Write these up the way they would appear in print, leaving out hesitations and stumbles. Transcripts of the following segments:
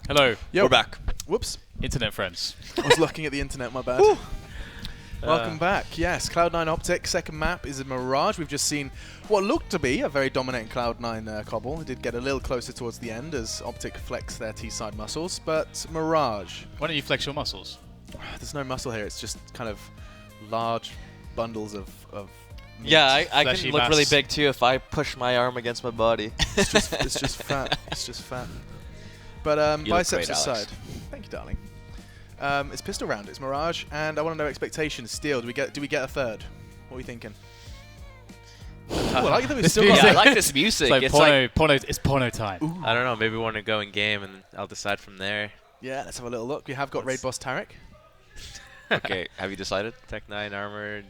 Hello. Yo. We're back. Whoops. Internet friends. I was looking at the internet, my bad. Welcome back. Yes, Cloud9 OpTic. Second map is a Mirage. We've just seen what looked to be a very dominating Cloud9 cobble. It did get a little closer towards the end as OpTic flexed their T-side muscles, but Mirage. Why don't you flex your muscles? There's no muscle here. It's just kind of large bundles of meat. Yeah, I Fleshy can look mass. really big too if I push my arm against my body. It's just fat. It's just fat. But You look biceps great, Alex. aside. Thank you, darling. It's pistol round. It's Mirage, and I want to know expectations. Steel. Do we get a third? What are we thinking? I like that we've still music. got. Yeah, I like this music. It's like porno time. Ooh. I don't know. Maybe we want to go in game, and I'll decide from there. Yeah, let's have a little look. We have got Raid Boss Tarek. Okay, have you decided? Tech9 armored.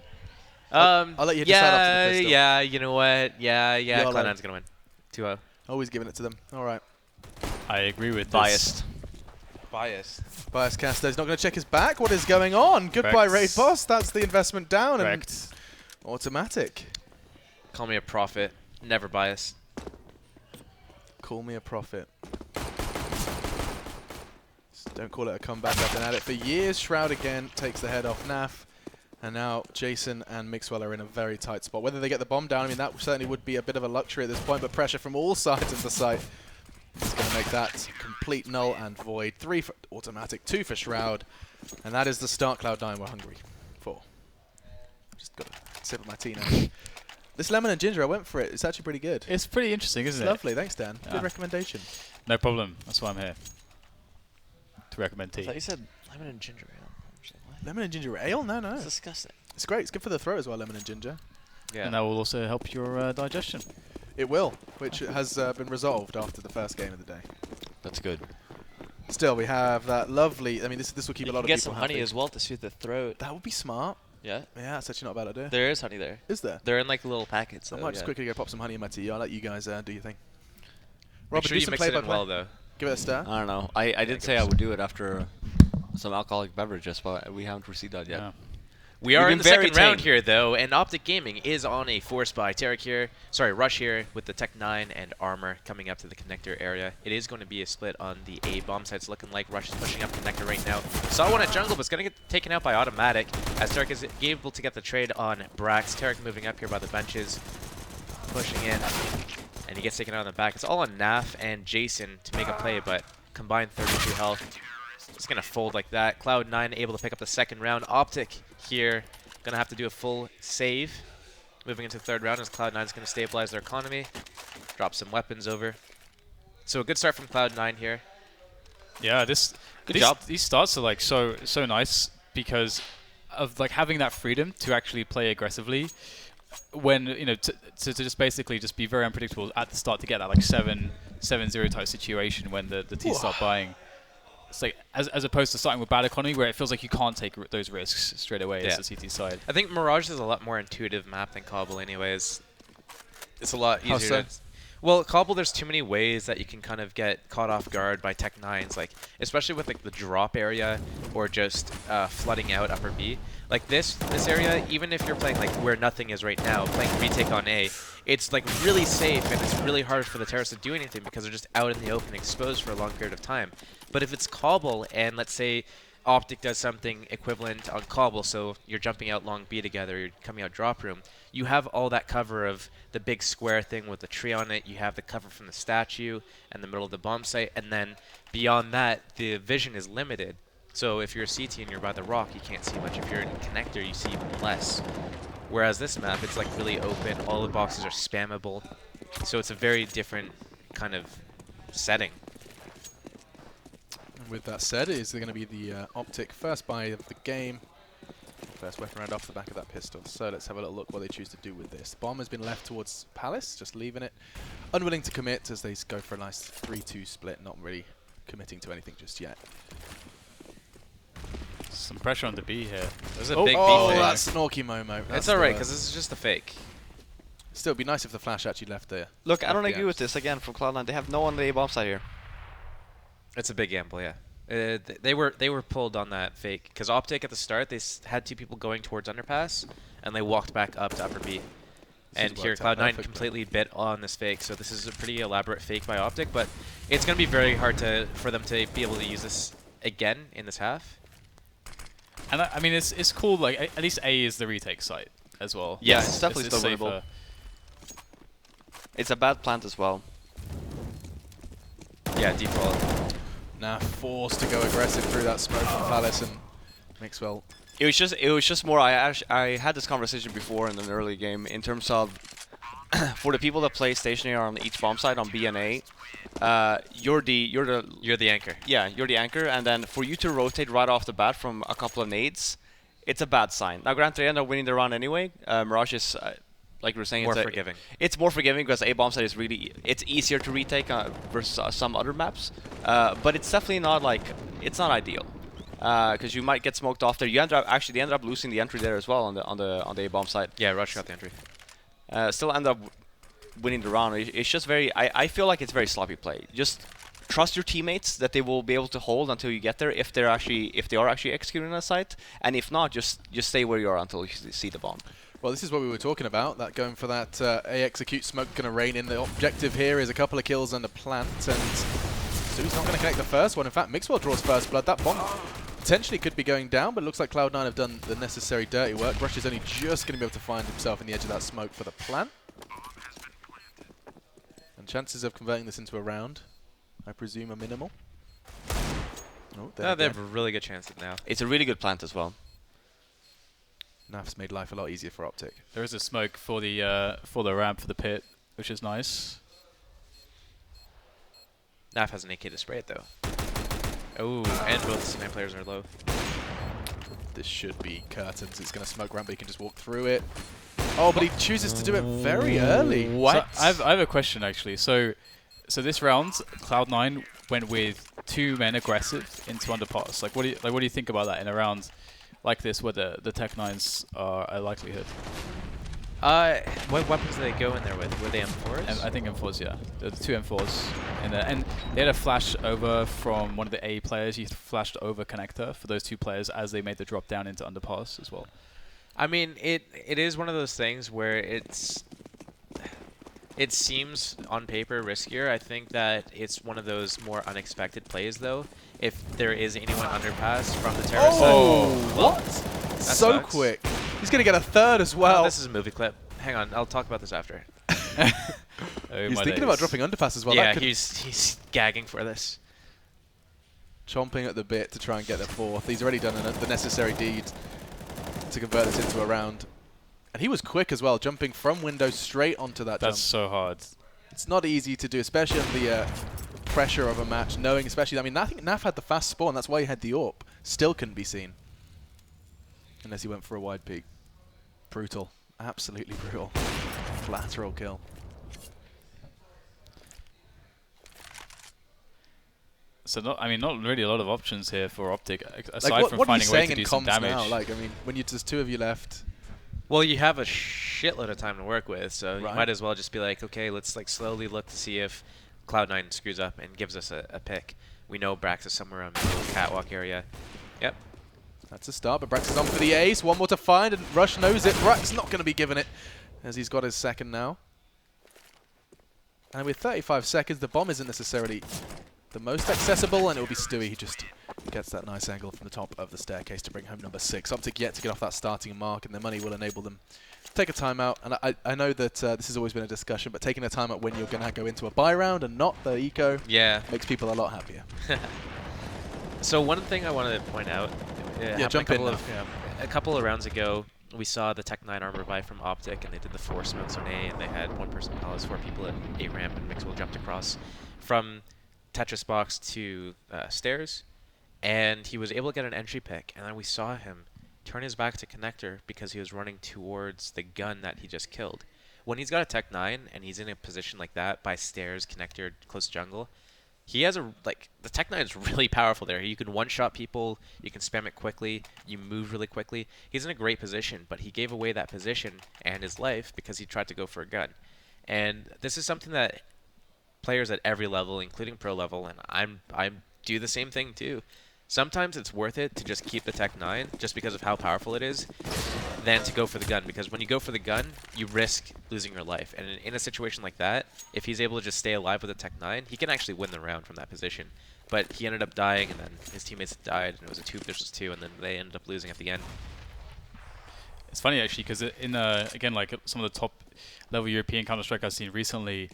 I'll let you decide after the pistol. Yeah. You know what? Yeah. YOLO. Cloud9's gonna win. 2-0. Always giving it to them. All right. I agree with Biased. Biased. Bias Caster is not going to check his back. What is going on? Goodbye, Correct. Raid Boss. That's the investment down Correct. and automatic. Call me a prophet. Never biased. Call me a prophet. Just don't call it a comeback. I've been at it for years. Shroud again takes the head off Naf. And now Jason and Mixwell are in a very tight spot. Whether they get the bomb down, I mean, that certainly would be a bit of a luxury at this point, but pressure from all sides of the site is going to make that complete null and void. 3 for automatic, 2 for Shroud. And that is the start Cloud9 we're hungry for. Just got a sip of my tea now. This lemon and ginger, I went for it. It's actually pretty good. It's pretty interesting, isn't It's it? lovely. Thanks, Dan. Yeah. Good recommendation. No problem. That's why I'm here. To recommend I tea. thought you said lemon and ginger ale. I was like, what? Lemon and ginger ale? No, no. That's disgusting. It's great. It's good for the throat as well, lemon and ginger. Yeah. And that will also help your digestion. It will, which has been resolved after the first game of the day. That's good. Still, we have that lovely. I mean, this will keep You a lot can of get people some honey happy. as well to soothe the throat. That would be smart. Yeah, Yeah, that's actually not a bad idea. there is honey there. Is there? They're in like little packets. I So might just yeah. quickly go pop some honey in my tea. I'll let you guys do your thing. Make Robert, sure do you some mix it in play-by-play. well, though. Give it a stir. I don't know. I did say I would do it after some alcoholic beverages, but we haven't received that yet. Yeah. We are We've in the been very second round tame. here, though, and OpTic Gaming is on a force by Tarek here. Sorry, Rush here with the Tech9 and Armor coming up to the connector area. It is going to be a split on the A bomb side. It's looking like Rush is pushing up connector right now. Saw one at jungle, but it's going to get taken out by Automatic as Tarek is able to get the trade on Brax. Tarek moving up here by the benches, pushing in, and he gets taken out on the back. It's all on Naf and Jason to make a play, but combined 32 health. It's going to fold like that. Cloud9 able to pick up the second round. OpTic here going to have to do a full save. Moving into the third round as Cloud9 is going to stabilize their economy. Drop some weapons over. So a good start from Cloud9 here. Yeah, Good job. These starts are like so nice because of like having that freedom to actually play aggressively. When to just basically just be very unpredictable at the start to get that like 7-0 type situation when the teams start buying. It's like as opposed to starting with bad economy where it feels like you can't take those risks straight away as the CT side. I think Mirage is a lot more intuitive map than Cobble anyways. It's a lot How easier. so? Well, Cobble, there's too many ways that you can kind of get caught off guard by Tech9s, like especially with like the drop area or just flooding out upper B. Like this area, even if you're playing like where nothing is right now, playing retake on A, it's like really safe and it's really hard for the terrorists to do anything because they're just out in the open, exposed for a long period of time. But if it's Cobble and let's say OpTic does something equivalent on Cobble, so you're jumping out long B together, you're coming out drop room, you have all that cover of the big square thing with the tree on it, you have the cover from the statue and the middle of the bomb site, and then beyond that, the vision is limited. So if you're a CT and you're by the rock, you can't see much. If you're in connector, you see even less. Whereas this map, it's like really open, all the boxes are spammable, so it's a very different kind of setting. With that said, it is going to be the OpTic first buy of the game. First weapon round off the back of that pistol. So let's have a little look what they choose to do with this. Bomb has been left towards Palace, just leaving it. Unwilling to commit as they go for a nice 3-2 split, not really committing to anything just yet. Some pressure on the B here. There's a Oh, big Oh, beef. that's Snorky Momo. It's alright, because this is just a fake. Still, it'd be nice if the flash actually left there. Look, I don't the agree with apps. this again from Cloud9. They have no one on the A bomb side here. It's a big gamble, yeah. They were pulled on that fake because OpTic at the start they had two people going towards underpass and they walked back up to upper B. This And has here worked out Cloud9 perfectly. completely bit on this fake, so this is a pretty elaborate fake by OpTic, but it's going to be very hard for them to be able to use this again in this half. And I mean, it's cool. Like at least A is the retake site as well. Yeah, it's definitely it's still winnable. safer. It's a bad plant as well. Yeah, default. Now forced to go aggressive through that smoke from Palace, and Mixwell. It was just more. I had this conversation before in an early game in terms of for the people that play stationary on each bomb site on B and A. You're the anchor. Yeah, you're the anchor, and then for you to rotate right off the bat from a couple of nades, it's a bad sign. Now, granted, they end up winning the round anyway. Mirage is, like you were saying, More forgiving. It's more forgiving because A bomb site is really it's easier to retake versus some other maps, but it's definitely not like it's not ideal because you might get smoked off there. They ended up losing the entry there as well on the A bomb site. Yeah, Rush got the entry. Still end up winning the round. It's just very. I feel like it's very sloppy play. Just trust your teammates that they will be able to hold until you get there if they are actually executing a site, and if not, just stay where you are until you see the bomb. Well, this is what we were talking about. That going for that A execute smoke going to rain in. The objective here is a couple of kills and a plant, and so he's not going to connect the first one. In fact, Mixwell draws first blood. That bomb potentially could be going down, but it looks like Cloud9 have done the necessary dirty work. Rush is only just going to be able to find himself in the edge of that smoke for the plant. And chances of converting this into a round, I presume, are minimal. Oh, No, they have a really good chance at now. It's a really good plant as well. Naf's made life a lot easier for OpTic. There is a smoke for the ramp for the pit, which is nice. Naf has an AK to spray it though. Oh, and both C9 players are low. This should be curtains. It's going to smoke ramp, but he can just walk through it. Oh, but he chooses to do it very early. What? So I have a question actually. So this round, Cloud9 went with 2 men aggressive into underpass. Like what do you think about that in a round like this, where the Tech9s are a likelihood? What weapons did they go in there with? Were they M4s? I think M4s, yeah. The 2 M4s in there. And they had a flash over from one of the A players. He flashed over connector for those 2 players as they made the drop down into underpass as well. I mean, it is one of those things where it seems on paper riskier. I think that it's one of those more unexpected plays, though. If there is anyone underpass from the terrace. Oh, well, what? that So sucks. quick. He's going to get a third as well. Oh, this is a movie clip. Hang on, I'll talk about this after. Oh, He's my thinking days. about dropping underpass as well. yeah, That could he's gagging for this. chomping at the bit to try and get the 4th. He's already done the necessary deed to convert this into a round. And he was quick as well, jumping from window straight onto that That's jump. so hard. It's not easy to do, especially under the pressure of a match, knowing especially, I mean, I think Naf had the fast spawn, that's why he had the AWP. Still couldn't be seen. Unless he went for a wide peek. Brutal. Absolutely brutal. Lateral kill. So not really a lot of options here for OpTic, aside Like, from what are you finding a way saying to in do some comms damage. now? Like, I mean, when you just 2 of you left. Well, you have a shitload of time to work with, so Right. you might as well just be like, okay, let's like slowly look to see if Cloud9 screws up and gives us a pick. We know Brax is somewhere on the catwalk area. Yep. That's a start, but Brax is on for the ace. 1 more to find, and Rush knows it. Brax not going to be given it, as he's got his second now. And with 35 seconds, the bomb isn't necessarily the most accessible, and it will be Stewie who just gets that nice angle from the top of the staircase to bring home number 6. OpTic yet to get off that starting mark, and their money will enable them to take a timeout. And I know that this has always been a discussion, but taking a timeout when you're going to go into a buy round and not the eco Yeah. makes people a lot happier. So one thing I wanted to point out, Yeah, jump in now. a couple of rounds ago, we saw the Tech9 armor buy from OpTic, and they did the 4 smokes on A, and they had 1 person palace, 4 people at A ramp, and Mixwell jumped across from Tetris box to stairs, and he was able to get an entry pick, and then we saw him turn his back to connector because he was running towards the gun that he just killed. When he's got a Tech9 and he's in a position like that by stairs, connector, close jungle, he has the Tech9 is really powerful there. You can one-shot people, you can spam it quickly, you move really quickly. He's in a great position, but he gave away that position and his life because he tried to go for a gun. And this is something that players at every level, including pro level, and I do the same thing too. sometimes it's worth it to just keep the Tech-9 just because of how powerful it is, than to go for the gun. Because when you go for the gun, you risk losing your life. And in a situation like that, if he's able to just stay alive with the Tech-9, he can actually win the round from that position. But he ended up dying, and then his teammates died, and it was a 2 versus 2, and then they ended up losing at the end. It's funny actually because in again like some of the top level European Counter-Strike I've seen recently,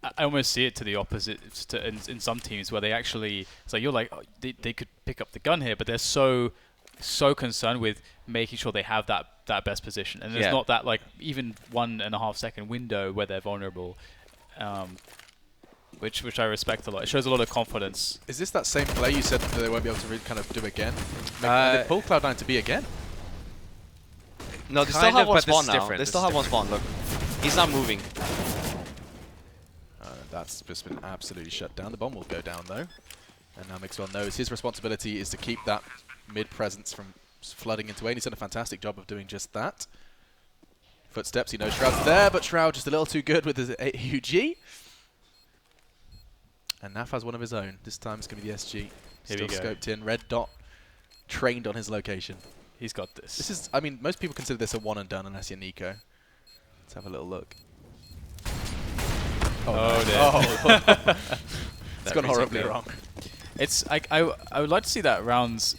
I almost see it to the opposite in some teams where they actually, it's like you're like, oh, they could pick up the gun here, but they're so concerned with making sure they have that best position, and there's not that like even 1.5 second window where they're vulnerable, which I respect a lot. It shows a lot of confidence. Is this that same play you said that they won't be able to really kind of do again? They pull Cloud9 to B again? No, they still Kind have of, one but this spawn is now. different. They This still is have one spawn. Look, he's not moving. That's just been absolutely shut down. The bomb will go down though. And now Mixwell knows his responsibility is to keep that mid presence from flooding into A. And he's done a fantastic job of doing just that. Footsteps, he knows Shroud's there, but Shroud just a little too good with his AUG. And Naf has one of his own. This time it's going to be the SG. Still scoped in. Red dot trained on his location. He's got this. This is, I mean, most people consider this a one and done unless you're Nico. Let's have a little look. Oh, dear. Oh. It's gone horribly wrong. It's I would like to see that rounds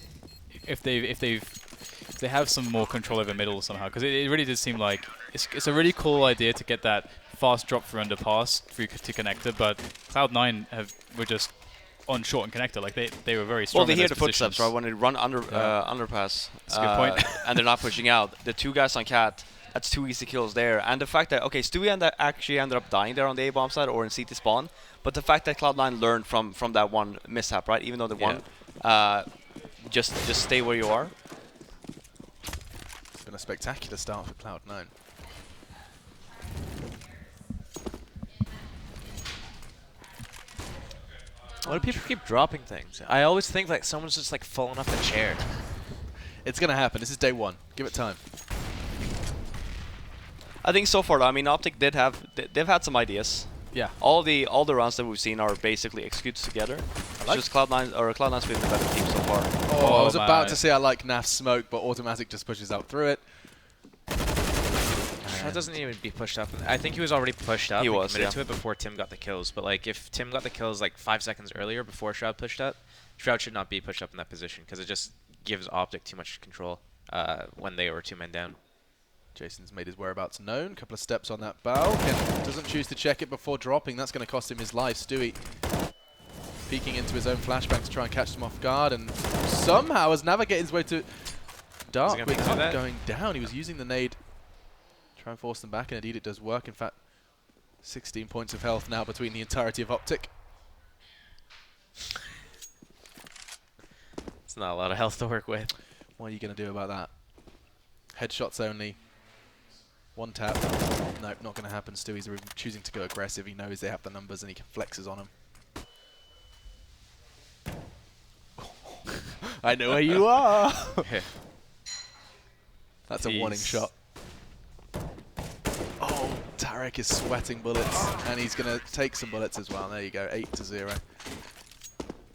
if they have some more control over middle somehow, because it really did seem like it's a really cool idea to get that fast drop through underpass through to connector, but Cloud9 were just on short and connector, like they were very strong. Well, they in hear those the footsteps, positions. right? When they run underpass. That's a good point. And they're not pushing out. The 2 guys on Cat, that's 2 easy kills there. And the fact that, okay, Stewie actually ended up dying there on the A-bomb side or in CT spawn, but the fact that Cloud9 learned from that one mishap, right? Even though they won, just stay where you are. It's been a spectacular start for Cloud9. Why do people keep dropping things? I always think like someone's just like falling off the chair. It's going to happen. This is day 1. Give it time. I think so far, I mean, OpTic they've had some ideas. Yeah. All the runs that we've seen are basically executed together. It's just Cloud9's been the better team so far. Oh, I was about to say I like Naf's smoke, but Automatic just pushes out through it. Shroud doesn't even be pushed up. I think he was already pushed up. He was, committed to it before Tim got the kills. But like, if Tim got the kills like 5 seconds earlier before Shroud pushed up, Shroud should not be pushed up in that position because it just gives OpTic too much control when they were 2 men down. Jason's made his whereabouts known. Couple of steps on that bow. Doesn't choose to check it before dropping. That's going to cost him his life. Stewie peeking into his own flashbang to try and catch them off guard, and somehow has navigated his way to Dark without going down. He was using the nade to try and force them back, and indeed it does work. In fact, 16 points of health now between the entirety of OpTic. It's not a lot of health to work with. What are you going to do about that? Headshots only. 1 tap. Nope, not going to happen. Stewie's choosing to go aggressive. He knows they have the numbers and he flexes on them. I know where you are! That's a warning shot. Oh, Tarek is sweating bullets, and he's going to take some bullets as well. There you go, 8-0.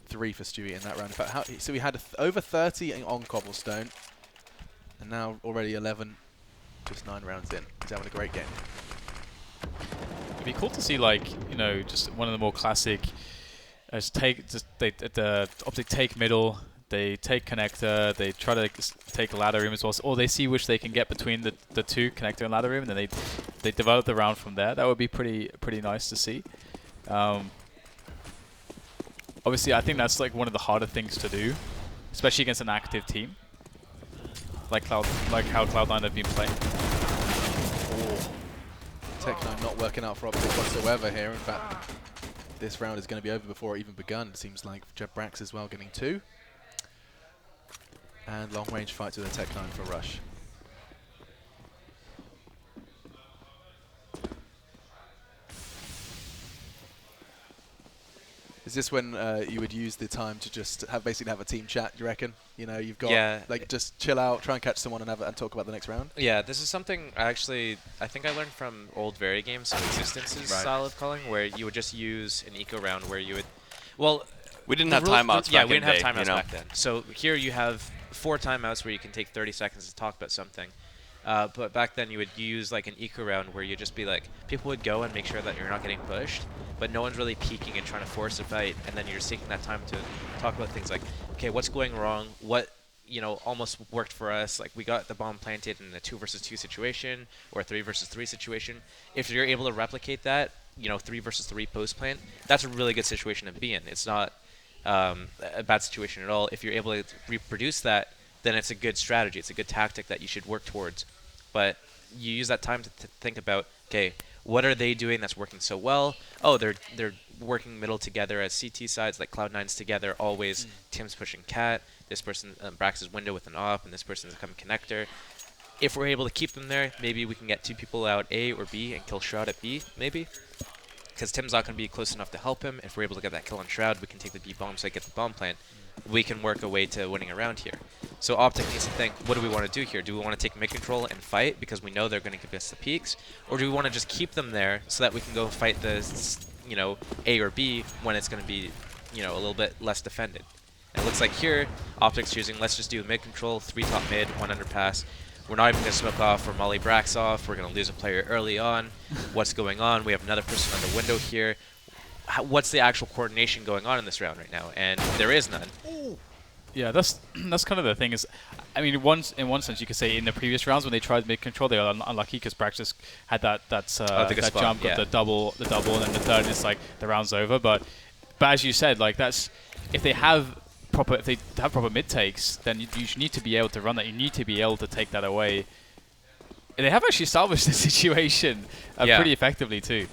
3 for Stewie in that round. In fact, so we had over 30 on Cobblestone, and now already 11, just 9 rounds in. He's having a great game. It'd be cool to see, like, you know, just one of the more classic. The OpTic take middle, they take connector, they try to take ladder room as well, or they see which they can get between the 2 connector and ladder room, and then they develop the round from there. That would be pretty nice to see. Obviously, I think that's like one of the harder things to do, especially against an active team, like how Cloud9 have been playing. Tech9 not working out for OpTic whatsoever here. In fact, this round is going to be over before it even begun. It seems like Jeb Brax as well getting 2. And long range fights with a Tech9 for Rush. Is this when you would use the time to just basically have a team chat, do you reckon? You know, you've got like just chill out, try and catch someone and talk about the next round? Yeah, this is something I think I learned from old Very games, so Existence's style of calling, where you would just use an eco round where you would, well, We didn't The have rules- timeouts Yeah, back we in didn't the have day, timeouts back then. So here you have 4 timeouts where you can take 30 seconds to talk about something. But back then you would use like an eco round where you'd just be like, people would go and make sure that you're not getting pushed, but no one's really peeking and trying to force a fight, and then you're just taking that time to talk about things like, okay, what's going wrong? What almost worked for us. Like we got the bomb planted in a 2 versus 2 situation or a 3 versus 3 situation. If you're able to replicate that, 3 versus 3 post plant, that's a really good situation to be in. It's not a bad situation at all. If you're able to reproduce that, then it's a good strategy. It's a good tactic that you should work towards. But you use that time to think about, okay, what are they doing that's working so well? Oh, they're working middle together as CT sides, like Cloud9's together always. Tim's pushing Cat. This person Brax's window with an op, and this person's coming connector. If we're able to keep them there, maybe we can get 2 people out A or B and kill Shroud at B, maybe. Because Tim's not going to be close enough to help him. If we're able to get that kill on Shroud, we can take the B bomb so I get the bomb plant. We can work a way to winning around here. So OpTic needs to think, what do we want to do here? Do we want to take mid control and fight because we know they're going to give us the peaks? Or do we want to just keep them there so that we can go fight the, A or B when it's going to be, a little bit less defended? And it looks like here, OpTic's choosing, let's just do mid control, 3 top mid, 1 underpass. We're not even going to smoke off or molly Brax off. We're going to lose a player early on. What's going on? We have another person on the window here. What's the actual coordination going on in this round right now? And there is none. Yeah, that's kind of the thing is, I mean, in one sense you could say in the previous rounds when they tried mid control they were unlucky because Brax just had that spot, jump yeah. of the double, and then the third is like the round's over. But as you said, like that's if they have proper mid takes, then you need to be able to run that. You need to be able to take that away. And they have actually salvaged the situation pretty effectively too.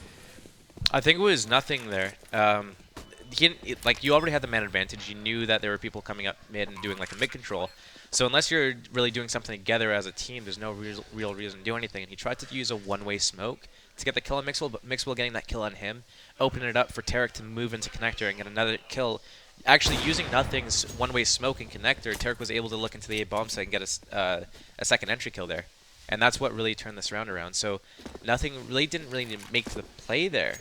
I think it was nothing there. You already had the man advantage. You knew that there were people coming up mid and doing like a mid control. So unless you're really doing something together as a team, there's no real reason to do anything. And he tried to use a one-way smoke to get the kill on Mixwell, but Mixwell getting that kill on him, opening it up for Tarek to move into connector and get another kill. Actually using Nothing's one-way smoke and connector, Tarek was able to look into the A bomb site and get a second entry kill there. And that's what really turned this round around. So Nothing didn't really make the play there.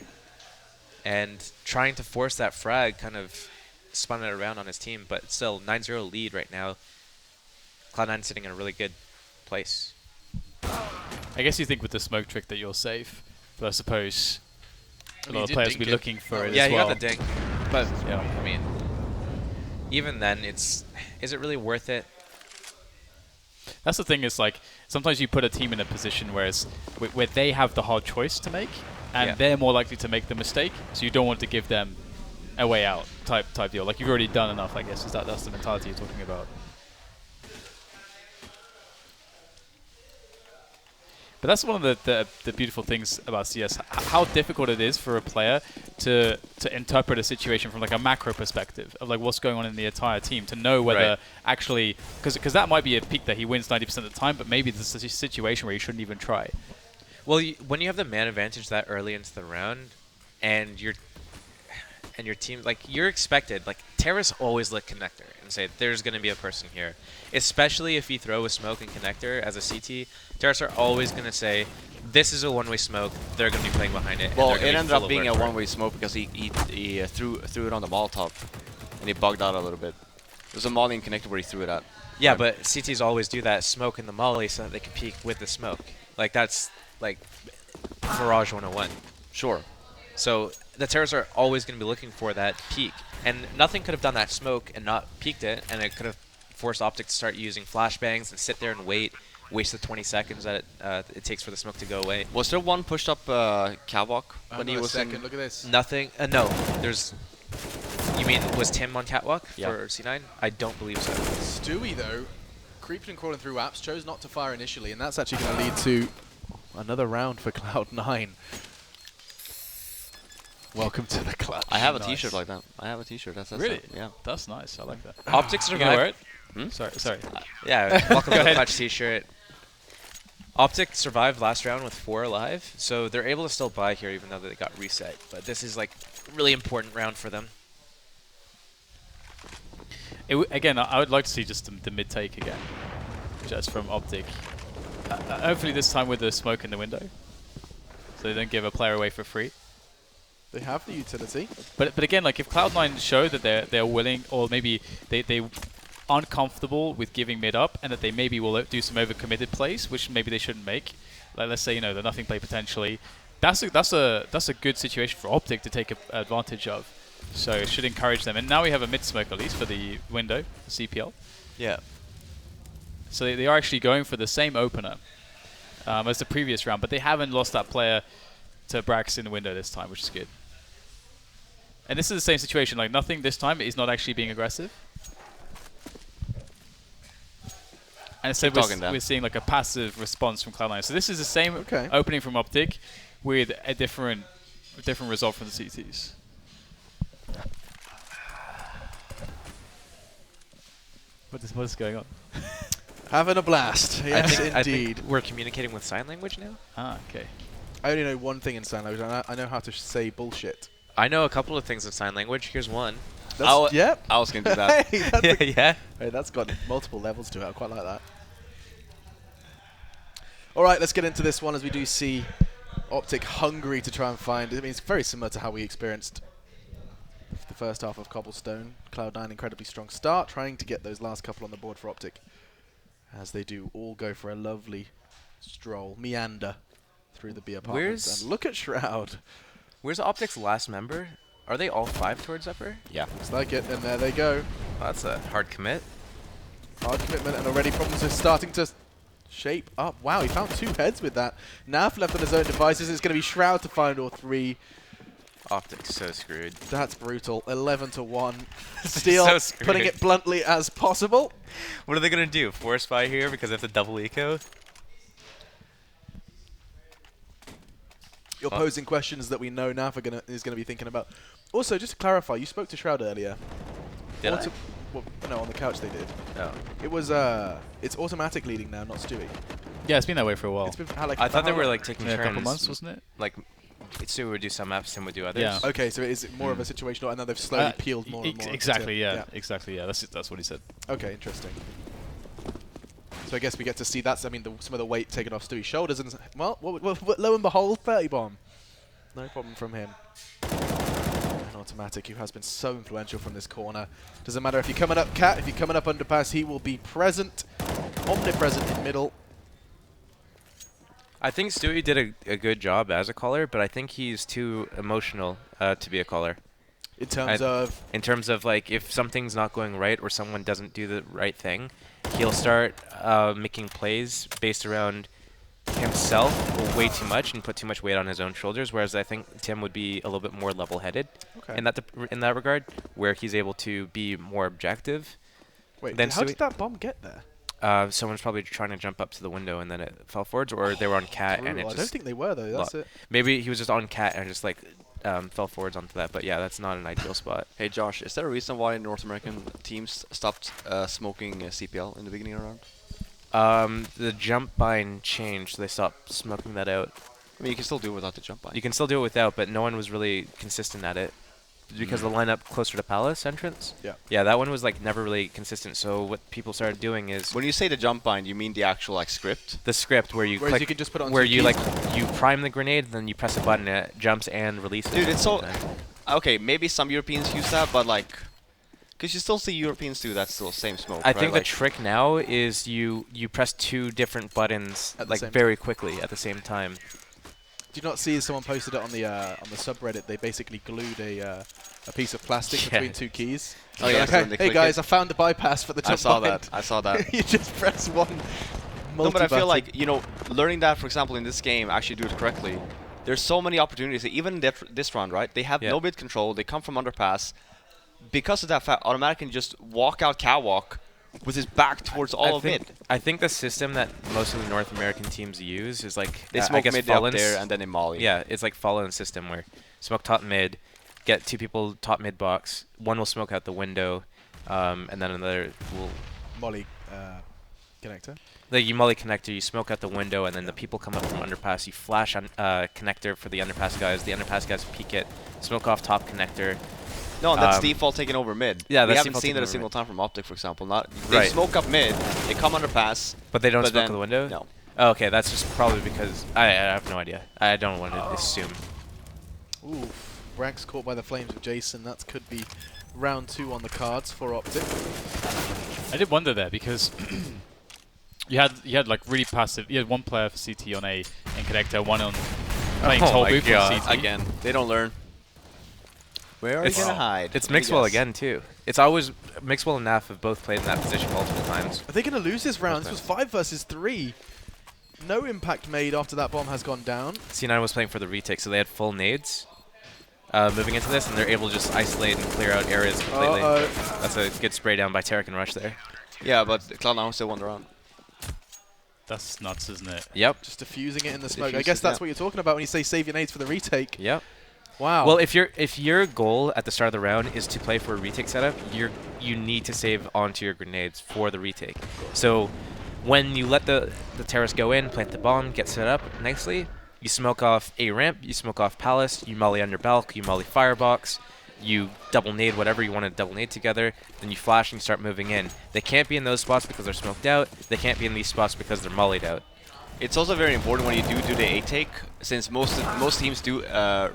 And trying to force that frag kind of spun it around on his team, but still 9-0 lead right now. Cloud9 sitting in a really good place. I guess you think with the smoke trick that you're safe, but I suppose a lot of did players will dink be it. looking for it Yeah, as he well. got the dink. But, Yeah. I mean, even then, is it really worth it? That's the thing is like sometimes you put a team in a position where they have the hard choice to make, and they're more likely to make the mistake. So you don't want to give them a way out type deal. Like you've already done enough, I guess. That's the mentality you're talking about. But that's one of the beautiful things about CS, how difficult it is for a player to interpret a situation from like a macro perspective of like what's going on in the entire team, to know whether actually, because that might be a peak that he wins 90% of the time, but maybe this is a situation where you shouldn't even try. Well, when you have the man advantage that early into the round, and your team, like you're expected, like Terrace always look connector and say there's going to be a person here, especially if you throw a smoke and connector as a CT. Terrace are always going to say this is a one-way smoke. They're going to be playing behind it. Well, and it they're gonna ended full up being a alert for it. one-way smoke because he threw it on the Molotov, and he bugged out a little bit. There's a molly and connector where he threw it at. Yeah, but CTs always do that smoke in the molly so that they can peek with the smoke. Like that's like Mirage 101. Sure. So the Terrors are always going to be looking for that peak. And Nothing could have done that smoke and not peeked it, and it could have forced OpTic to start using flashbangs and sit there and waste the 20 seconds that it takes for the smoke to go away. Was there one pushed up catwalk when he was second. Look at this. Nothing. No, there's. You mean was Tim on catwalk Yeah. for C9? I don't believe so. Stewie, though, creeping and crawling through apps, chose not to fire initially, and that's actually going to lead to another round for Cloud9. Welcome to the clutch. I have a Nice. T-shirt like that. I have a T-shirt. That's Really? it. Yeah. That's nice. I like that. OpTic You gonna wear survived. it? Sorry. Yeah, welcome Go to the ahead. clutch T-shirt. OpTic survived last round with 4 alive, so they're able to still buy here even though they got reset. But this is like a really important round for them. Again, I would like to see just the mid take again, just from OpTic. Hopefully this time with the smoke in the window, so they don't give a player away for free. They have the utility. But again, like if Cloud9 show that they're willing, or maybe they aren't comfortable with giving mid up, and that they maybe will do some overcommitted plays, which maybe they shouldn't make. Like let's say the nothing play potentially. That's a good situation for OpTic to take advantage of. So it should encourage them. And now we have a mid smoke at least for the window, the CPL. Yeah. So they are actually going for the same opener as the previous round, but they haven't lost that player to Brax in the window this time, which is good. And this is the same situation, like nothing this time is not actually being aggressive. And so we're seeing like a passive response from Cloud9. So this is the same opening from OpTic with a different result from the CTs. What is going on? Having a blast. Yes, I indeed. think we're communicating with sign language now. Ah, okay. I only know one thing in sign language. I know how to say bullshit. I know a couple of things in sign language. Here's one. Yep. I was going to do that. Hey, Yeah. hey, that's got multiple levels to it. I quite like that. All right, let's get into this one as we do see OpTic hungry to try and find. I mean, it's very similar to how we experienced the first half of Cobblestone. Cloud9 incredibly strong start, trying to get those last couple on the board for OpTic. As they do all go for a lovely stroll, meander through the B apartments. And look at Shroud. Where's OpTic's last member? Are they all 5 towards upper? Yeah. Looks like it, and there they go. Oh, that's a hard commit. Hard commitment, and already problems are starting to shape up. Wow, he found 2 heads with that. Naf left on his own devices. It's going to be Shroud to find all 3. OpTic's so screwed. That's brutal. 11-1. Steel, So screwed. putting it bluntly as possible. What are they going to do? Force buy here because they have the double eco? You're posing questions that we know Naf is going to be thinking about. Also, just to clarify, you spoke to Shroud earlier. Did I? Well, no, on the couch they did. Oh. It was it's automatic leading now, not Stewie. Yeah, it's been that way for a while. It's been like I thought they how were long? like taking a turns. couple months, wasn't it? Like, Stu would do some maps, Tim would do others. Yeah. Okay, so is it more of a situational, and then they've slowly peeled more and more. Exactly, yeah. Exactly, yeah. That's what he said. Okay, interesting. So I guess we get to see that's, I mean, some of the weight taken off Stewie's shoulders, and well, lo and behold, 30 bomb. No problem from him. And Automatic, who has been so influential from this corner. Doesn't matter if you're coming up cat, if you're coming up underpass, he will be present, omnipresent in middle. I think Stewie did a good job as a caller, but I think he's too emotional to be a caller. In terms of? In terms of, like, if something's not going right or someone doesn't do the right thing, he'll start making plays based around himself way too much and put too much weight on his own shoulders, whereas I think Tim would be a little bit more level-headed in that regard, where he's able to be more objective. Wait, how did that bomb get there? Someone's probably trying to jump up to the window and then it fell forwards, or they were on cat and it just... I don't think they were, though. That's it. Maybe he was just on cat and just, like, fell forwards onto that. But, yeah, that's not an ideal spot. Hey, Josh, is there a reason why North American teams stopped smoking CPL in the beginning of the round? The jump bind changed, so they stopped smoking that out. I mean, you can still do it without the jump bind. You can still do it without, but no one was really consistent at it. Because the lineup closer to Palace entrance? Yeah. Yeah, that one was like never really consistent. So what people started doing is When you say the jump bind, you mean the actual like script? the script where you Whereas click, you can just put it on where two you keys. like you prime the grenade, then you press a button, and it jumps and releases. Dude, at it's the so... same time. Okay, maybe some Europeans use that, but like... Because you still see Europeans do that still, same smoke, I right? think like, the trick now is you press 2 different buttons At the like same very quickly at the same time. Did you not see someone posted it on the subreddit? They basically glued a piece of plastic Yeah. between 2 keys. Oh, yeah, so Like, when they hey click guys, it- I found the bypass for the jump I saw bind." that. I saw that. You just press one. No, but I feel multi-button. like, you know, learning that, for example, in this game, actually do it correctly. There's so many opportunities. Even in this round, right? They have no mid control. They come from underpass. Because of that fact, Automatic can just walk out catwalk with his back towards all of mid. I think the system that most of the North American teams use is like They I smoke guess mid up Fallen's- there and then they molly. Yeah, it's like Fallen system where smoke top mid, get 2 people top mid box, one will smoke out the window, and then another will Molly connector. like you molly connector, you smoke out the window, and then the people come up from underpass, you flash on connector for the underpass guys peek it, smoke off top connector. No, that's default taking over mid. Yeah, we that's haven't default seen that taking a over single mid. time from OpTic, for example. They Right. smoke up mid, they come underpass, But they don't but smoke out then- the window? No. Oh, okay, that's just probably because I have no idea. I don't want to assume. Ooh. Brax caught by the flames of Jason. That could be round 2 on the cards for OpTic. I did wonder there because you had like really passive. You had one player for CT on A in connector, one on playing Oh Toll my Booth god! on CT. Again, they don't learn. Where are you It's- gonna hide? It's Let me Mixwell guess. again too. It's always Mixwell and Naf have both played in that position multiple times. Are they going to lose this round? This was 5 versus 3. No impact made after that bomb has gone down. C9 was playing for the retake, so they had full nades moving into this, and they're able to just isolate and clear out areas completely. That's a good spray down by Tarek and Rush there. Yeah, but Cloud9 still won the round. That's nuts, isn't it? Yep. Just diffusing it in the smoke. I Diffuse guess it, that's yeah. what you're talking about when you say save your nades for the retake. Yep. Wow. Well, if your goal at the start of the round is to play for a retake setup, you need to save onto your grenades for the retake. So when you let the terrorist go in, plant the bomb, get set up nicely, you smoke off A ramp, you smoke off Palace, you molly under Balk, you molly Firebox, you double nade whatever you want to double nade together, then you flash and you start moving in. They can't be in those spots because they're smoked out. They can't be in these spots because they're mollied out. It's also very important when you do the A take, since most teams do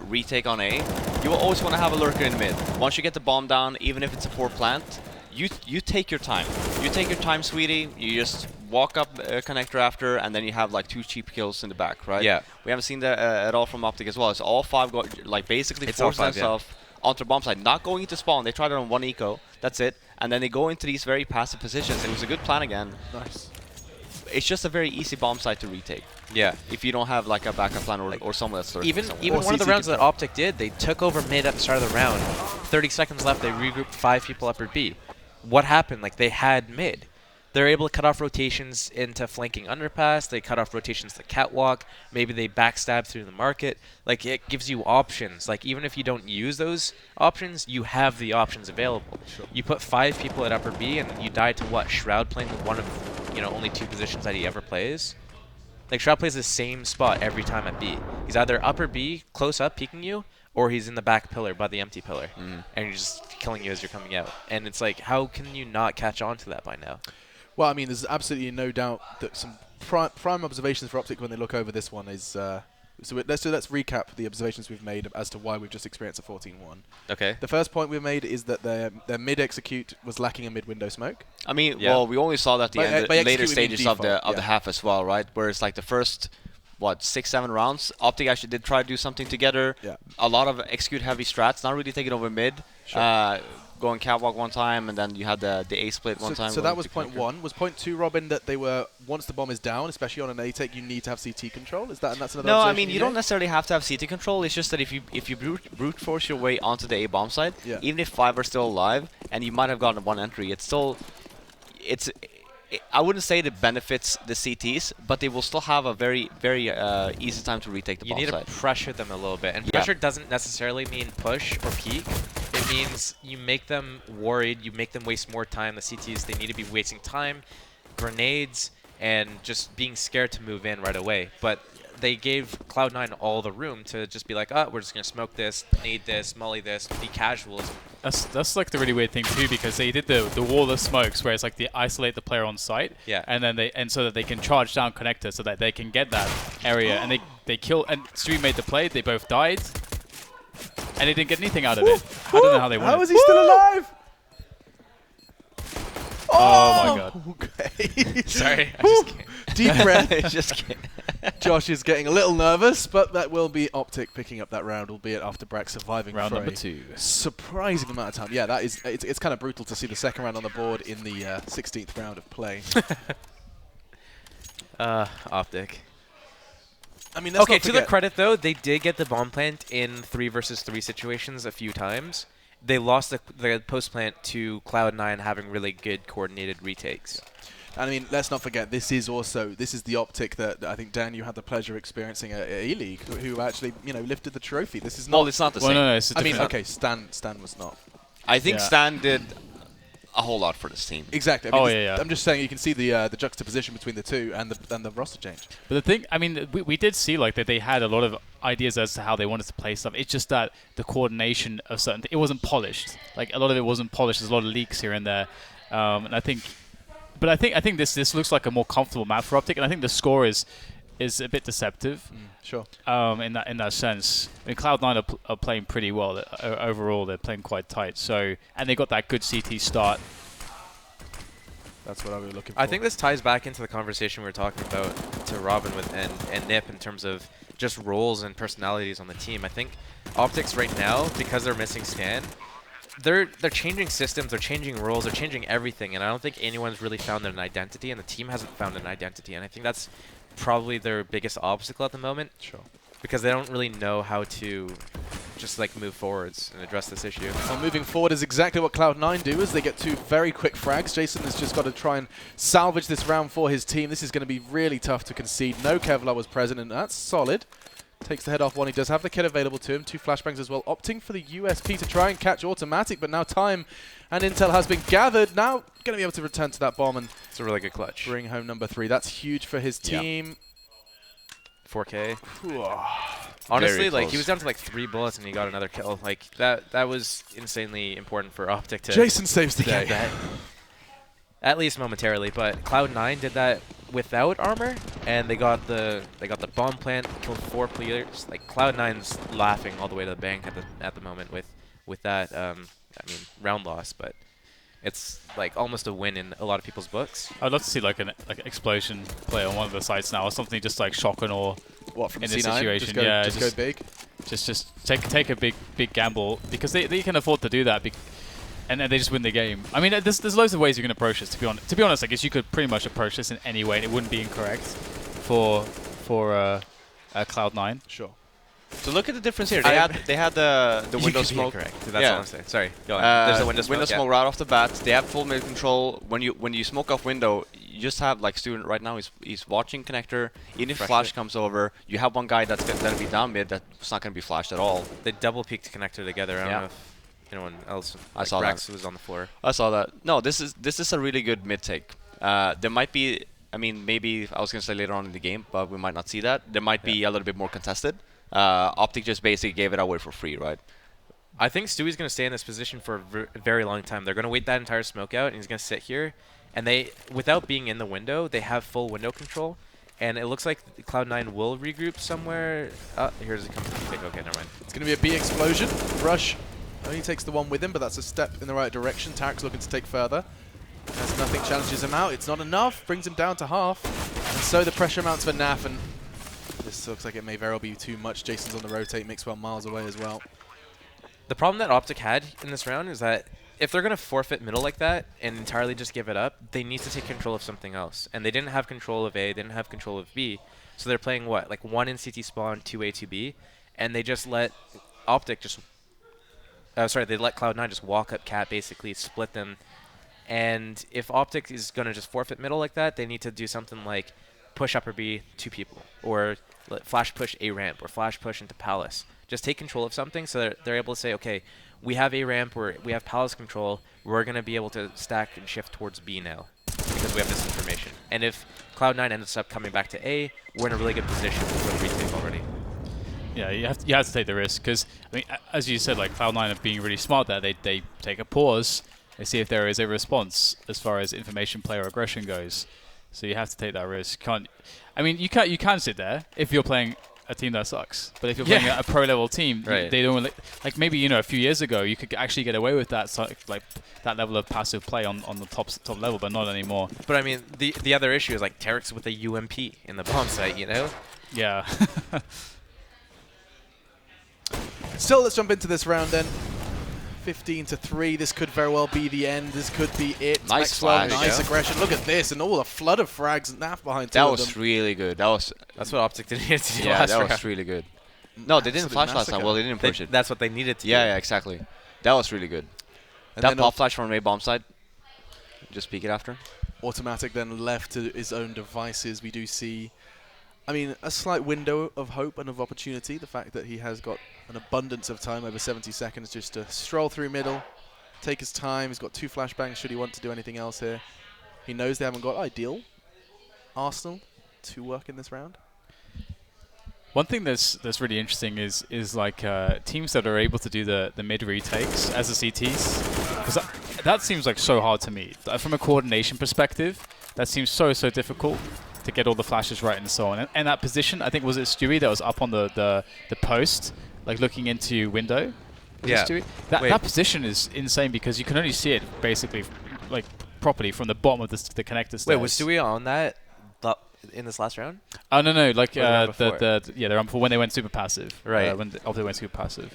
retake on A. You will always want to have a lurker in mid. Once you get the bomb down, even if it's a poor plant, you take your time. You take your time, sweetie. You just walk up connector after, and then you have like 2 cheap kills in the back, right? Yeah. We haven't seen that at all from OpTic as well. It's all 5 like basically It's all forcing 5, yeah. themselves onto the bomb side, not going into spawn. They tried it on 1 eco. That's it. And then they go into these very passive positions. And it was a good plan again. nice. It's just a very easy bomb site to retake. Yeah. If you don't have like a backup plan or someone that's lurking Even somewhere. even Or one of the CT rounds that control. OpTic did, they took over mid at the start of the round. 30 seconds left, they regrouped 5 people upper B. What happened? Like, they had mid. They're able to cut off rotations into flanking underpass. They cut off rotations to catwalk. Maybe they backstab through the market. Like, it gives you options. Like, even if you don't use those options, you have the options available. Sure. You put 5 people at upper B, and you die to what? Shroud playing one of, only 2 positions that he ever plays? Like, Shroud plays the same spot every time at B. He's either upper B, close up, peeking you, or he's in the back pillar by the empty pillar. And he's just killing you as you're coming out. And it's like, how can you not catch on to that by now? Well, I mean, there's absolutely no doubt that some prime observations for OpTic when they look over this one is... let's recap the observations we've made as to why we've just experienced a 14-1. Okay. The first point we made is that their mid-execute was lacking a mid-window smoke. I mean, Yeah. well, we only saw that By later execute, we mean stages of the default, yeah. half as well, right? Where it's like the first, 6-7 rounds, OpTic actually did try to do something together. Yeah. A lot of execute heavy strats, not really taking over mid. Sure. Going catwalk one time, and then you had the A split one time. So going that was to point connector. 1. Was point 2, Robin, that they were, once the bomb is down, especially on an A-take, you need to have CT control? Is that, and that's another No, I observation mean you made? don't necessarily have to have CT control. It's just that if you brute force your way onto the A bomb side, Yeah. even if 5 are still alive and you might have gotten 1 entry, I wouldn't say it benefits the CTs, but they will still have a very easy time to retake the You bomb need side. to pressure them a little bit. And Yeah. pressure doesn't necessarily mean push or peek. It means you make them worried, you make them waste more time. The CTs, they need to be wasting time, grenades, and just being scared to move in right away. But they gave Cloud9 all the room to just be like, we're just going to smoke this, nade this, molly this, be casual. That's like the really weird thing too, because they did the wall of smokes where it's like they isolate the player on site, Yeah. and then so that they can charge down connector so that they can get that area, and they kill. And Stream made the play. They both died, and they didn't get anything out of it. I don't know how they won. How it. is he still alive? Oh my god! Okay. Sorry, I just can't. Deep breath. Just kidding. Josh is getting a little nervous, but that will be OpTic picking up that round, albeit after Brack surviving Round for number a 2. surprising amount of time. Yeah, that is. It's kind of brutal to see the second round on the board in the 16th round of play. OpTic. I mean, let's Okay, not to their forget- credit though, they did get the bomb plant in 3 versus 3 situations a few times. They lost the post plant to Cloud9 having really good coordinated retakes. And I mean, let's not forget, this is the OpTic that I think, Dan, you had the pleasure of experiencing at E-League, who actually, lifted the trophy. This is not... Well, it's not the Well, same. no, it's a I mean, different. okay, Stan was not. I think Yeah. Stan did a whole lot for this team. Exactly. I mean, Oh, yeah. I'm just saying you can see the juxtaposition between the two and the roster change. But the thing, I mean, we did see like that they had a lot of ideas as to how they wanted to play stuff. It's just that the coordination of certain it wasn't polished. Like a lot of it wasn't polished. There's a lot of leaks here and there, and I think this looks like a more comfortable map for OpTic, and I think the score is is a bit deceptive. Sure. In that sense. I mean, Cloud9 are playing pretty well. Overall, they're playing quite tight. So, and they got that good CT start. That's what I was looking for. I think this ties back into the conversation we were talking about to Robin with and Nip in terms of just roles and personalities on the team. I think OpTic right now, because they're missing Stan, they're changing systems, they're changing roles, they're changing everything, and I don't think anyone's really found an identity, and the team hasn't found an identity, and I think that's probably their biggest obstacle at the moment. Sure. Because they don't really know how to just like move forwards and address this issue. Well, moving forward is exactly what Cloud9 do as they get 2 very quick frags. Jason has just got to try and salvage this round for his team. This is going to be really tough to concede. No Kevlar was present, and that's solid. Takes the head off one. He does have the kit available to him. 2 flashbangs as well. Opting for the USP to try and catch automatic, but now time and intel has been gathered. Now going to be able to return to that bomb and It's a really good clutch. bring home number 3. That's huge for his team. 4K. Honestly, Very like he close. was down to like 3 bullets and he got another kill. Like that was insanely important for OpTic to Jason saves the get day. that. At least momentarily, but Cloud9 did that without armor, and they got the bomb plant, killed 4 players. Like Cloud9's laughing all the way to the bank at the moment with that I mean round loss, but it's like almost a win in a lot of people's books. I'd love to see like an explosion play on one of the sites now, or something just like shocking or What, from in C9? this situation. Just go, yeah, just go big? just take a big gamble because they can afford to do that. And then they just win the game. I mean, there's loads of ways you can approach this. To be honest, I guess you could pretty much approach this in any way, and it wouldn't be incorrect for Cloud9. Sure. So look at the difference here. They had the You window could be smoke. incorrect. That's Yeah. all I'm saying. Sorry. Go on. There's the window smoke. Smoke right off the bat. They have full mid control. When you smoke off window, you just have like student right now. He's watching connector. Even if Fresh flash it. comes over, you have one guy that's gonna be down mid that's not gonna be flashed at all. They double peaked connector together. I don't Yeah. know if anyone else. I like saw Rex that. was on the floor. I saw that. No, this is a really good mid take. There might be. I mean, maybe I was gonna say later on in the game, but we might not see that. There might be a little bit more contested. OpTic just basically gave it away for free, right? I think Stewie's going to stay in this position for a very long time. They're going to wait that entire smoke out, and he's going to sit here. And they, without being in the window, they have full window control. And it looks like Cloud9 will regroup somewhere. Here's it comes to the Okay, never mind. It's going to be a B explosion. Rush only takes the one with him, but that's a step in the right direction. Tarek's looking to take further. As nothing challenges him out. It's not enough. Brings him down to half. And so the pressure mounts for Naf. And this looks like it may very well be too much. Jason's on the rotate. Mixwell miles away as well. The problem that OpTic had in this round is that if they're going to forfeit middle like that and entirely just give it up, they need to take control of something else. And they didn't have control of A, they didn't have control of B. So they're playing what? Like 1 in CT spawn, 2A, 2B. And they just let OpTic just... they let Cloud9 just walk up cat, basically split them. And if OpTic is going to just forfeit middle like that, they need to do something like push upper B 2 people. Or flash push A ramp, or flash push into Palace. Just take control of something so that they're able to say, okay, we have A ramp, or we have Palace control, we're going to be able to stack and shift towards B now because we have this information. And if Cloud9 ends up coming back to A, we're in a really good position for the retake already. Yeah, you have to take the risk because I mean, as you said, like Cloud9 are being really smart there. They take a pause, they see if there is a response as far as information player aggression goes. So you have to take that risk. You can sit there if you're playing a team that sucks. But if you're playing a pro level team, Right. they don't like maybe a few years ago you could actually get away with that like that level of passive play on the top level, but not anymore. But I mean, the other issue is like Tarek's with a UMP in the bomb site, you know? Yeah. Still, let's jump into this round then. 15-3. This could very well be the end. This could be it. Nice Maxwell, flash. nice Yeah. aggression. Look at this and all the flood of frags. Naf behind two That of was them. really good. That's That's what OpTic did need to do yeah, last that round. was really good. No, they didn't Absolute flash last time. massacre. Well, they didn't push it. That's what they needed to do. Yeah, exactly. That was really good. And That then pop flash from A bomb side. Just peek it after. automatic then left to his own devices. We do see, I mean, a slight window of hope and of opportunity. The fact that he has got an abundance of time, over 70 seconds, just to stroll through middle, take his time. He's got 2 flashbangs should he want to do anything else here. He knows they haven't got ideal Arsenal to work in this round. One thing that's really interesting is like teams that are able to do the mid retakes as the CTs, because that seems like so hard to me. From a coordination perspective, that seems so difficult. to get all the flashes right and so on. And that position, I think, was it Stewie that was up on the post, like looking into window? Was it Yeah. Stewie? That position is insane because you can only see it basically like properly from the bottom of the connector stairs. Wait, was Stewie on that in this last round? Oh no, like Or the round before? they're on before when they went super passive. Right. When they went super passive.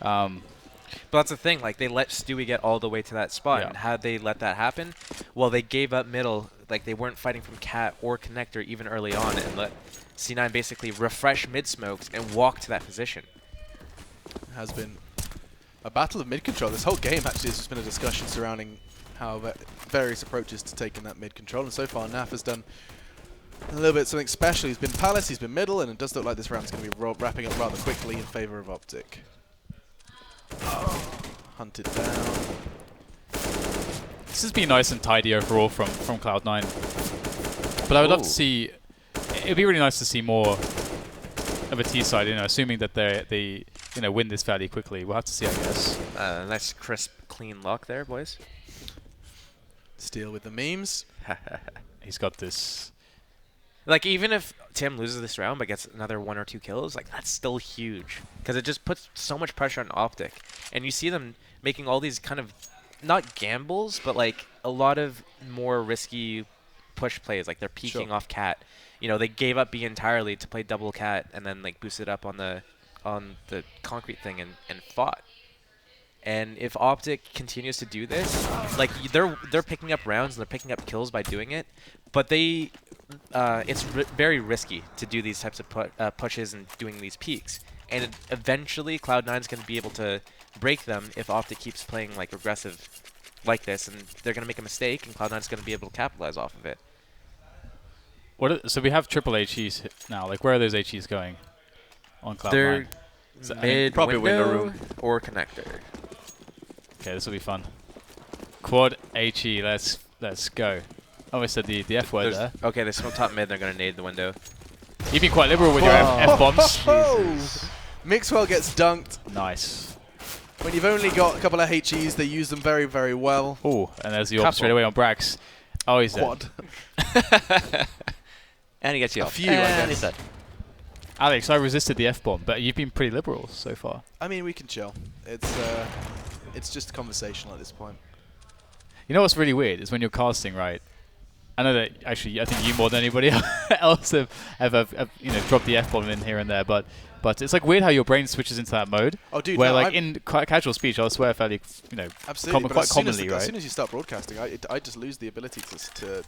But that's the thing, like they let Stewie get all the way to that spot, Yeah. and how'd they let that happen? Well, they gave up middle, like they weren't fighting from cat or connector even early on, and let C9 basically refresh mid smokes and walk to that position. Has been a battle of mid control. This whole game actually has just been a discussion surrounding how various approaches to taking that mid control, and so far Naf has done a little bit something special. He's been Palace, he's been middle, and it does look like this round's going to be wrapping up rather quickly in favour of OpTic. Hunted down. This has been nice and tidy overall from Cloud9. But I would love to see. It'd be really nice to see more of a T side. Assuming that they win this fairly quickly. We'll have to see, I guess. Nice crisp, clean lock there, boys. Steal with the memes. He's got this. Like, even if Tim loses this round but gets another 1 or 2 kills, like, that's still huge. Because it just puts so much pressure on OpTic. And you see them making all these kind of, not gambles, but, like, a lot of more risky push plays. Like, they're peeking off cat. They gave up B entirely to play double cat and then, like, boosted up on the concrete thing and fought. And if OpTic continues to do this, like, they're picking up rounds and they're picking up kills by doing it, but it's very risky to do these types of pushes and doing these peaks. And eventually, Cloud9's going to be able to break them if OpTic keeps playing like aggressive like this, and they're going to make a mistake, and Cloud9's going to be able to capitalize off of it. So we have triple HEs now. Like, where are those HEs going on Cloud9? They're mid probably window window room. or connector. Okay, this will be fun. Quad HE, let's go. Oh, I said the F word there. Okay, they smoke top mid. They're going to nade the window. You've been quite liberal with your F bombs. Mixwell gets dunked. Nice. When you've only got a couple of HEs, they use them very, very well. Oh, and there's the AWP straight away on Brax. Oh, he's Quad. dead. And he gets you A off. few, I And guess. he's dead. Alex, I resisted the F bomb, but you've been pretty liberal so far. I mean, we can chill. It's just conversational at this point. You know what's really weird is when you're casting, right? I know that actually I think you more than anybody else have dropped the F bomb in here and there, but it's like weird how your brain switches into that mode. Oh, dude, where no, like in casual speech, I'll swear fairly, Absolutely, but quite as soon as commonly, As right? soon as you start broadcasting, I just lose the ability to swear.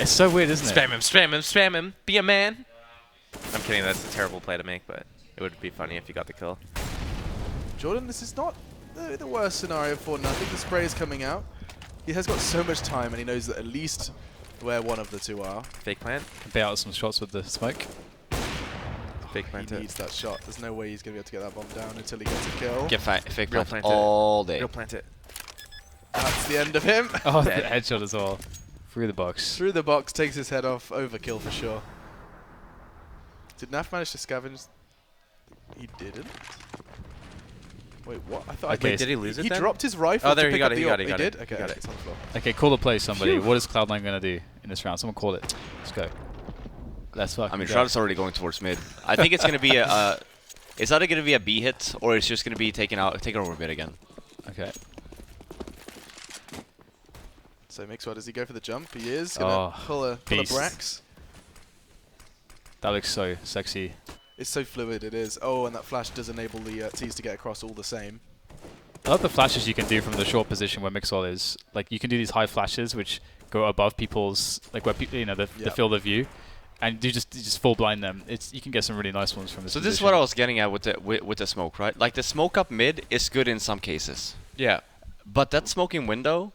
It's so weird, isn't it? Spam him, spam him, spam him. Be a man. I'm kidding. That's a terrible play to make, but it would be funny if you got the kill. Jordan, this is not the worst scenario for nothing. The spray is coming out. He has got so much time, and he knows that at least where one of the two are. Fake plant. Can pay out some shots with the smoke. Fake He plant. needs that shot. There's no way he's going to be able to get that bomb down until he gets a kill. Get fake Real plant plant it. all day. Real plant it. That's the end of him. Oh, the headshot as well. Through the box. Through the box, takes his head off. Overkill for sure. Did Naf manage to scavenge? He didn't. Wait, what? I thought Okay, I Wait, did he lose it He then? dropped his rifle. Oh, there, to he pick got up it, the he got op. it, he got did? it, Okay, he got okay, it. it's on the floor. Okay, call the play, somebody. Phew. What is Cloud9 going to do in this round? Someone call it. Let's go. Let's fucking I mean, go. Shroud's already going towards mid. I think it's going to be a... It's either going to be a B hit, or it's just going to be taken over mid again. Okay. So Mixwell, does he go for the jump? He is. Gonna pull a beast. Brax. That looks so sexy. It's so fluid, it is. Oh, and that flash does enable the T's to get across all the same. I love the flashes you can do from the short position where Mixwell is. Like, you can do these high flashes which go above people's, like, where people, the field of view. And you just full blind them. You can get some really nice ones from this So position. this is what I was getting at with the smoke, right? Like, the smoke up mid is good in some cases. Yeah. But that smoking window,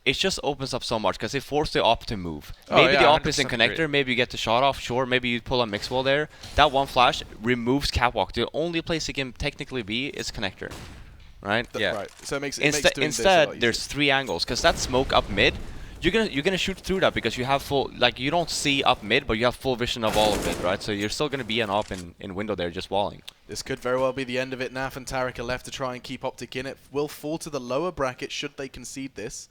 it just opens up so much because it forces the op to move. Oh, Maybe yeah, the op is in 100% connector, agree. maybe you get the shot off, sure, maybe you pull a Mixwell there. That one flash removes catwalk. The only place it can technically be is connector, right? Yeah. Right. So it makes doing this a lot Instead, there's easier. 3 angles because that smoke up mid, you're gonna shoot through that because you have full, like, you don't see up mid, but you have full vision of all of it, right? So you're still gonna be an op in window there, just walling. This could very well be the end of it. Naf and Tarek are left to try and keep OpTic in. It will fall to the lower bracket should they concede this.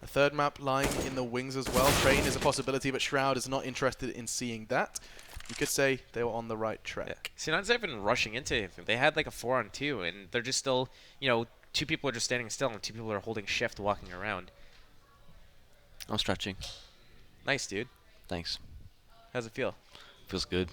A third map lying in the wings as well. Train is a possibility, but Shroud is not interested in seeing that. You could say they were on the right track. Yeah. C9's not even rushing into anything. They had like a 4-on-2, and they're just still, you know, 2 people are just standing still, and 2 people are holding shift walking around. I'm stretching. Nice, dude. Thanks. How's it feel? Feels good.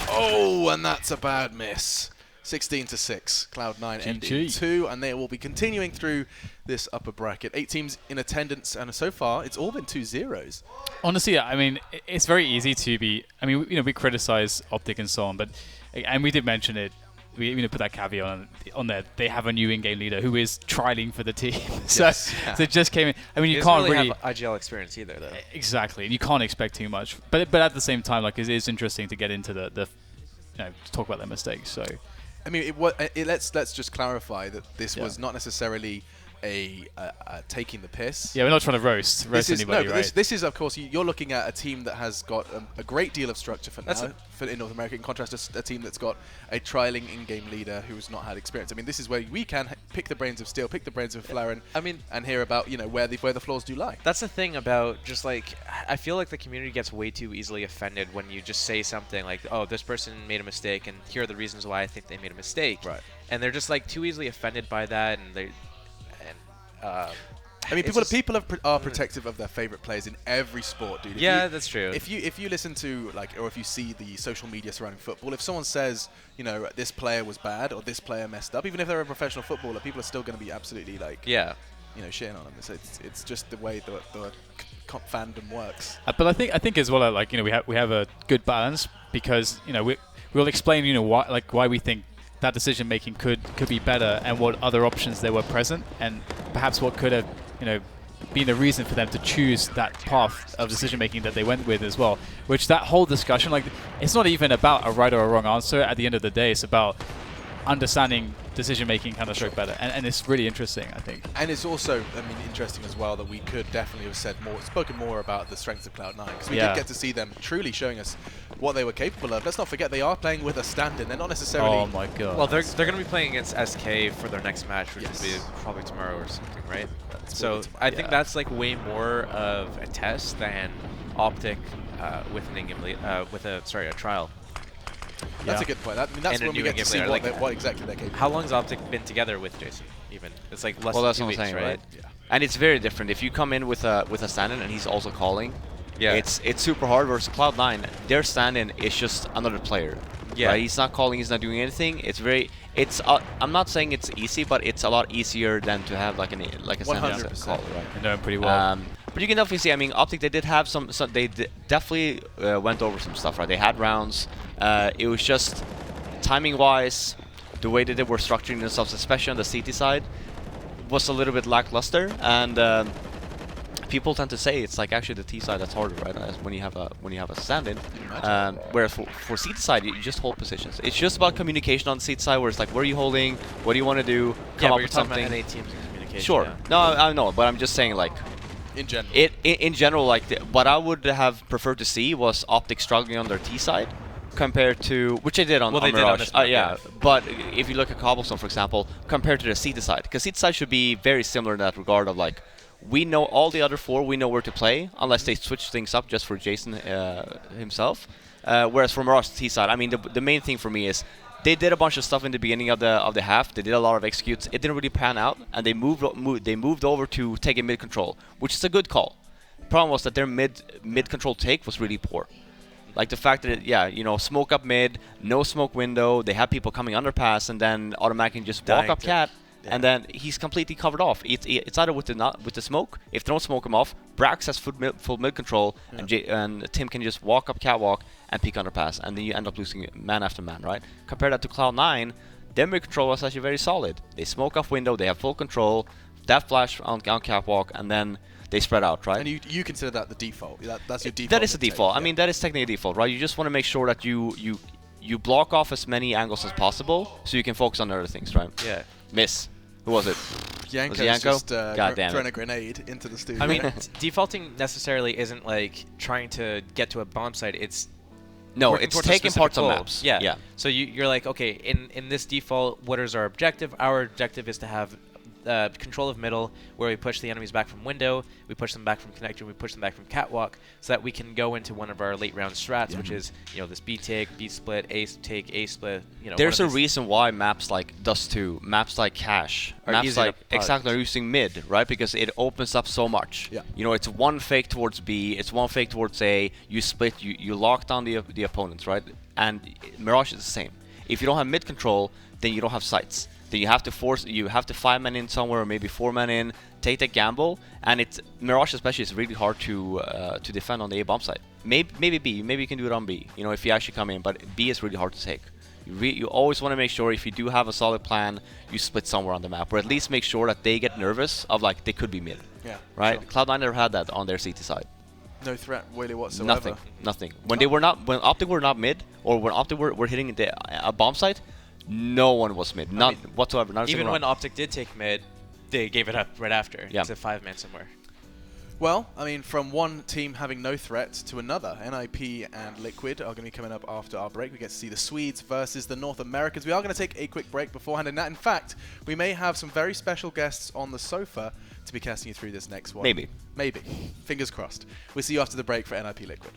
Oh, and that's a bad miss. 16-6. Cloud9 ending 2, and they will be continuing through this upper bracket. 8 teams in attendance, and so far it's all been 2-0s. Honestly, I mean, it's very easy to be. I mean, you know, we criticize OpTic and so on, but and we did mention it. We put that caveat on there. They have a new in-game leader who is trialing for the team. So it just came in. I mean, you can't really have IGL experience either, though. Exactly, and you can't expect too much. But at the same time, like, it is interesting to get into the you know, to talk about their mistakes. So. I mean, let's just clarify that this was not necessarily a taking the piss. Yeah, we're not trying to roast anybody, right? This is, of course, you're looking at a team that has got a great deal of structure for now in North America, in contrast to a team that's got a trialing in-game leader who's not had experience. I mean, this is where we can pick the brains of Steel, pick the brains of Flaren, and hear about, you know, where the flaws do lie. That's the thing about just like, I feel like the community gets way too easily offended when you just say something like, oh, this person made a mistake, and here are the reasons why I think they made a mistake. Right. And they're just like too easily offended by that, and they. I mean, people are protective of their favorite players in every sport, dude. That's true. If you listen to, like, or if you see the social media surrounding football, if someone says, you know, this player was bad or this player messed up, even if they're a professional footballer, people are still going to be absolutely like, you know, shitting on them. So it's just the way the fandom works. But I think as well, like, you know, we have a good balance, because, you know, we'll explain, you know, why we think that decision making could be better, and what other options there were present, and perhaps what could have, you know, been the reason for them to choose that path of decision making that they went with as well. Which, that whole discussion, like, it's not even about a right or a wrong answer. At the end of the day, it's about understanding decision-making Counter-Strike better, and it's really interesting, I think. And it's also, I mean, interesting as well that we could definitely have spoken more about the strengths of Cloud9, because we did get to see them truly showing us what they were capable of. Let's not forget, they are playing with a stand-in. They're not necessarily... Oh my god. Well, they're going to be playing against SK for their next match, which will be probably tomorrow or something, right? So I think that's like way more of a test than OpTic with an in-game a trial. That's a good point. I mean, that's when we get to see what exactly they're capable of. How long has OpTic been together with Jason, even? It's like less than 2 weeks, right? Yeah. And it's very different. If you come in with a stand-in and he's also calling, yeah, it's super hard. Versus Cloud9, their stand-in is just another player. Yeah, right? He's not calling. He's not doing anything. I'm not saying it's easy, but it's a lot easier than to have like a stand-in call, right? I know him pretty well. But you can definitely see. I mean, OpTic, they did have some. They definitely went over some stuff, right? They had rounds. It was just timing-wise, the way that they were structuring themselves, especially on the CT side, was a little bit lackluster. And people tend to say it's like actually the T side that's harder, right? As when you have a stand-in. Whereas for CT side, you just hold positions. It's just about communication on the CT side, where it's like, where are you holding? What do you want to do? Come up with something. About NA teams and communication. Sure. Yeah. No, I know, but I'm just saying, like, in general. In general, like, what I would have preferred to see was OpTic struggling on their T side, compared to, which they did on Mirage. Did on this map, yeah. But if you look at Cobblestone, for example, compared to the CT side, because CT side should be very similar in that regard of, like, we know all the other 4, we know where to play, unless they switch things up just for Jason himself. Whereas for Mirage T side, I mean, the main thing for me is they did a bunch of stuff in the beginning of the half. They did a lot of executes. It didn't really pan out, and they moved over to take a mid control, which is a good call. The problem was that their mid control take was really poor. Like the fact that smoke up mid, no smoke window. They have people coming underpass, and then automatically just walk up cat. Yeah. And then he's completely covered off. It's either with the smoke. If they don't smoke him off, Brax has full mid control, and Tim can just walk up catwalk and peek underpass, and then you end up losing man after man, right? Compare that to Cloud9, their mid control was actually very solid. They smoke off window, they have full control, that flash on catwalk, and then they spread out, right? And you consider that the default? That's your default? That is the default. I mean, that is technically a default, right? You just want to make sure that you block off as many angles as possible, so you can focus on other things, right? Yeah. Miss. Who was it? Yanko's just thrown a grenade into the studio. I mean, defaulting necessarily isn't like trying to get to a bomb site. It's taking parts of maps. Yeah. So you're like, okay, in this default, what is our objective? Our objective is to have control of middle, where we push the enemies back from window, we push them back from connector, we push them back from catwalk, so that we can go into one of our late round strats, which is this B take, B split, A take, A split. There's a reason why maps like Dust 2, maps like Cache, Are maps easy like to punt. exactly are using mid, right? Because it opens up so much. Yeah. It's one fake towards B, it's one fake towards A. You split, you lock down the opponents, right? And Mirage is the same. If you don't have mid control, then you don't have sights. Then you have to 5-man in somewhere, or maybe 4-man in, take the gamble, and Mirage especially is really hard to defend on the A bomb side. Maybe B, maybe you can do it on B, if you actually come in, but B is really hard to take. You always want to make sure if you do have a solid plan, you split somewhere on the map, or at least make sure that they get nervous of like they could be mid. Yeah. Right? Sure. Cloud9 never had that on their CT side. No threat really whatsoever. Nothing. When OpTic were not mid, or when OpTic were hitting a bomb site, no one was mid. None whatsoever. Not a Even single when round. OpTic did take mid, they gave it up right after. Yeah. It's a 5-man somewhere. Well, from one team having no threat to another, NIP and Liquid are going to be coming up after our break. We get to see the Swedes versus the North Americans. We are going to take a quick break beforehand, and in fact, we may have some very special guests on the sofa to be casting you through this next one. Maybe. Fingers crossed. We'll see you after the break for NIP Liquid.